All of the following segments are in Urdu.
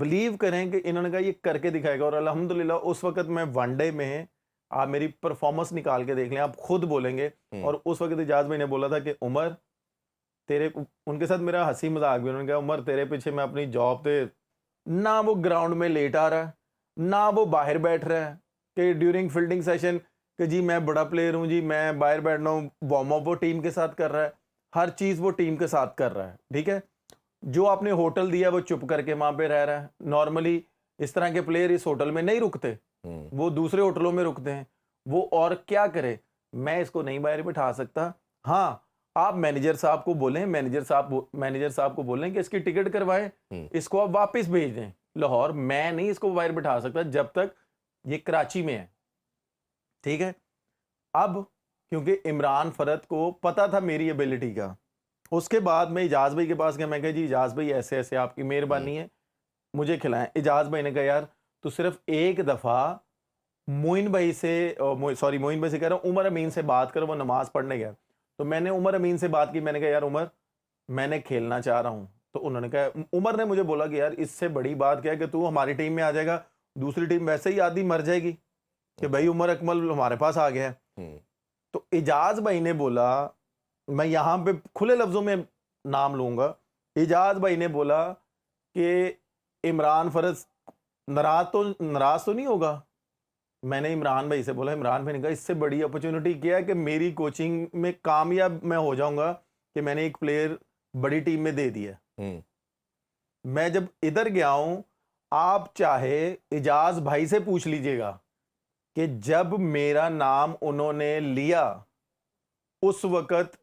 بلیو کریں کہ انہوں نے کہا یہ کر کے دکھائے گا, اور الحمدللہ اس وقت میں ون ڈے میں, آپ میری پرفارمنس نکال کے دیکھ لیں, آپ خود بولیں گے. اور اس وقت اجاز بھائی نے بولا تھا کہ عمر تیرے, ان کے ساتھ میرا ہنسی مذاق بھی, انہوں نے کہا عمر تیرے پیچھے میں اپنی جاب پہ, نہ وہ گراؤنڈ میں لیٹ آ رہا ہے نہ وہ باہر بیٹھ رہا ہے کہ ڈیورنگ فیلڈنگ سیشن کہ جی میں بڑا پلیئر ہوں, جی میں باہر بیٹھنا ہوں, وارم اپ وہ ٹیم کے ساتھ کر رہا ہے, ہر چیز وہ ٹیم کے ساتھ کر رہا ہے. ٹھیک ہے, جو آپ نے ہوٹل دیا وہ چپ کر کے وہاں پہ رہ رہا ہے. نارملی اس طرح کے پلیئر اس ہوٹل میں نہیں رکتے, وہ دوسرے ہوٹلوں میں رکتے ہیں. وہ اور کیا کرے, میں اس کو نہیں باہر بٹھا سکتا. ہاں آپ مینیجر صاحب کو بولیں, مینیجر صاحب کو بولیں کہ اس کی ٹکٹ کروائیں, اس کو آپ واپس بھیج دیں لاہور. میں نہیں اس کو باہر بٹھا سکتا جب تک یہ کراچی میں ہے. ٹھیک ہے, اب کیونکہ عمران فرد کو پتا تھا میری ایبلٹی کا, اس کے بعد میں اجاز بھائی کے پاس گیا. میں کہا جی اجاز بھائی ایسے ایسے آپ کی مہربانی ہے, مجھے کھلائیں. اجاز بھائی نے کہا یار تو صرف ایک دفعہ موئن بھائی سے کہہ رہا ہوں, عمر امین سے بات کرو, وہ نماز پڑھنے گیا. تو میں نے عمر امین سے بات کی, میں نے کہا یار عمر میں نے کھیلنا چاہ رہا ہوں. تو انہوں نے کہا, عمر نے مجھے بولا کہ یار اس سے بڑی بات کیا ہے کہ تو ہماری ٹیم میں آ جائے گا, دوسری ٹیم ویسے ہی آدھی مر جائے گی کہ بھائی عمر اکمل ہمارے پاس آ گیا ہے. تو اجاز بھائی نے بولا, میں یہاں پہ کھلے لفظوں میں نام لوں گا, اجاز بھائی نے بولا کہ عمران فرض ناراض تو نہیں ہوگا. میں نے عمران بھائی سے بولا, عمران بھائی نے کہا اس سے بڑی اپرچونٹی کیا ہے کہ میری کوچنگ میں کامیاب میں ہو جاؤں گا کہ میں نے ایک پلیئر بڑی ٹیم میں دے دیا. میں جب ادھر گیا ہوں, آپ چاہے اجاز بھائی سے پوچھ لیجئے گا کہ جب میرا نام انہوں نے لیا اس وقت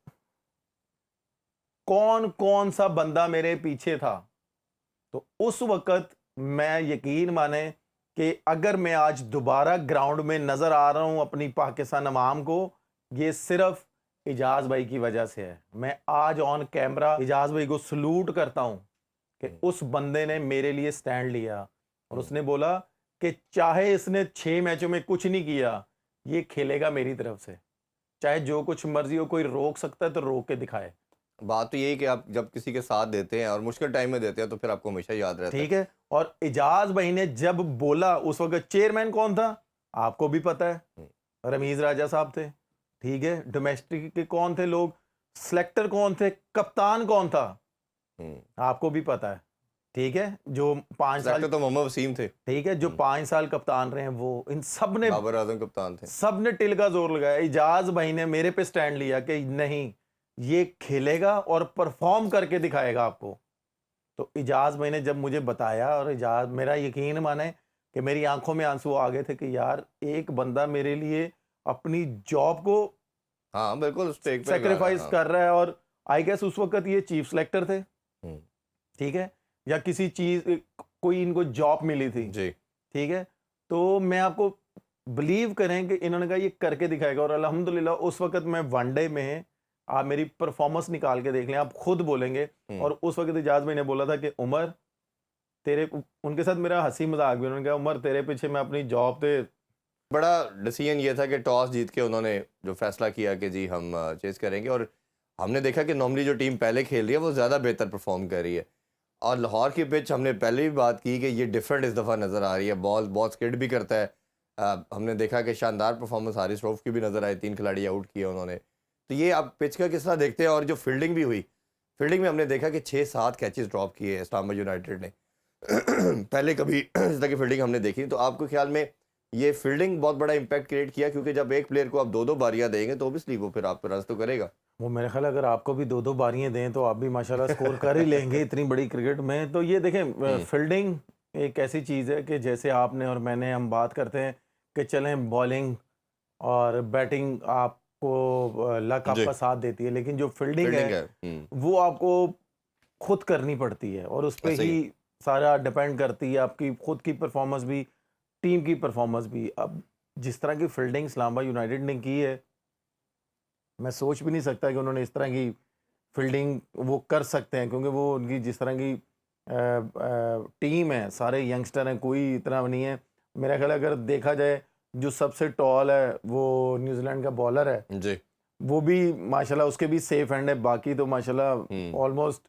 کون سا بندہ میرے پیچھے تھا. تو اس وقت میں یقین مانے کہ اگر میں آج دوبارہ گراؤنڈ میں نظر آ رہا ہوں اپنی پاکستان عوام کو, یہ صرف اجاز بھائی کی وجہ سے ہے. میں آج آن کیمرہ اجاز بھائی کو سلوٹ کرتا ہوں کہ اس بندے نے میرے لیے سٹینڈ لیا, اور اس نے بولا کہ چاہے اس نے 6 میچوں میں کچھ نہیں کیا, یہ کھیلے گا میری طرف سے, چاہے جو کچھ مرضی ہو, کوئی روک سکتا ہے تو روک کے دکھائے. بات تو یہی کہ آپ جب کسی کے ساتھ دیتے ہیں اور مشکل ٹائم میں دیتے ہیں تو پھر آپ کو ہمیشہ یاد رہتا ہے. ٹھیک ہے, اور اجاز بھائی نے جب بولا, اس وقت چیئرمین کون تھا آپ کو بھی پتا ہے, رمیز راجہ صاحب تھے. ٹھیک ہے, ڈومیسٹک کے کون تھے لوگ, سلیکٹر کون تھے, کپتان کون تھا آپ کو بھی پتا ہے. ٹھیک ہے, جو 5 سال تو محمد وسیم تھے. ٹھیک ہے, جو 5 سال کپتان رہے ہیں, وہ ان سب نے, بابر اعظم کپتان تھے, سب نے ٹل کا زور لگایا. اجاز بھائی نے میرے پہ سٹینڈ لیا کہ نہیں یہ کھیلے گا اور پرفارم کر کے دکھائے گا آپ کو. تو اجاز بھائی نے جب مجھے بتایا, اور اجاز, میرا یقین مانے کہ میری آنکھوں میں آنسو آ گئے تھے کہ یار ایک بندہ میرے لیے اپنی جاب کو ہاں بالکل سیکریفائز کر رہا ہے. اور آئی گیس اس وقت یہ چیف سلیکٹر تھے, ٹھیک ہے, یا کسی چیز کوئی ان کو جاب ملی تھی. جی ٹھیک ہے, تو میں آپ کو بلیو کریں کہ انہوں نے کہا یہ کر کے دکھائے گا. اور الحمدللہ اس وقت میں ون ڈے میں, آپ میری پرفارمنس نکال کے دیکھ لیں, آپ خود بولیں گے. اور اس وقت اجاز بھائی نے بولا تھا کہ عمر تیرے, ان کے ساتھ میرا ہنسی مذاق بھی, انہوں نے کہا عمر تیرے پیچھے میں اپنی جاب پہ. بڑا ڈیسیژن یہ تھا کہ ٹاس جیت کے انہوں نے جو فیصلہ کیا کہ جی ہم چیز کریں گے, اور ہم نے دیکھا کہ نارملی جو ٹیم پہلے کھیل رہی ہے وہ زیادہ بہتر پرفارم کر رہی ہے. اور لاہور کی پچ ہم نے پہلے بھی بات کی کہ یہ ڈیفرنٹ اس دفعہ نظر آ رہی ہے, بال بہت اسکڈ بھی کرتا ہے. ہم نے دیکھا کہ شاندار پرفارمنس حارث روف کی بھی نظر آئی, 3 کھلاڑی آؤٹ کیے انہوں نے. تو یہ آپ پچ کا کس طرح دیکھتے ہیں, اور جو فیلڈنگ بھی ہوئی, فیلڈنگ میں ہم نے دیکھا کہ 6-7 کیچز ڈراپ کیے اسلام آباد یونائٹیڈ نے, پہلے کبھی اس طرح کی فیلڈنگ ہم نے دیکھی. تو آپ کو خیال میں یہ فیلڈنگ بہت بڑا امپیکٹ کریٹ کیا, کیونکہ جب ایک پلیئر کو آپ 2 باریاں دیں گے تو اوبیسلی وہ پھر آپ کو رن تو کرے گا. وہ میرے خیال اگر آپ کو بھی 2 باریاں دیں تو آپ بھی ماشاءاللہ سکور کر ہی لیں گے اتنی بڑی کرکٹ میں. تو یہ دیکھیں فیلڈنگ ایک ایسی چیز ہے کہ جیسے آپ نے اور میں نے, ہم بات کرتے ہیں کہ چلیں بالنگ اور بیٹنگ آپ کو لک آپ کا ساتھ دیتی ہے, لیکن جو فیلڈنگ ہے وہ آپ کو خود کرنی پڑتی ہے, اور اس پہ ہی سارا ڈیپینڈ کرتی ہے آپ کی خود کی پرفارمنس بھی, ٹیم کی پرفارمنس بھی. اب جس طرح کی فیلڈنگ اسلام آباد یونائٹیڈ نے کی ہے, میں سوچ بھی نہیں سکتا کہ انہوں نے اس طرح کی فیلڈنگ وہ کر سکتے ہیں, کیونکہ وہ ان کی جس طرح کی ٹیم ہے, سارے ینگسٹر ہیں, کوئی اتنا نہیں ہے. میرا خیال اگر دیکھا جائے جو سب سے ٹال ہے وہ نیوزی لینڈ کا بالر ہے, جی وہ بھی ماشاءاللہ اس کے بھی سیف ہینڈ ہے, باقی تو ماشاءاللہ آلموسٹ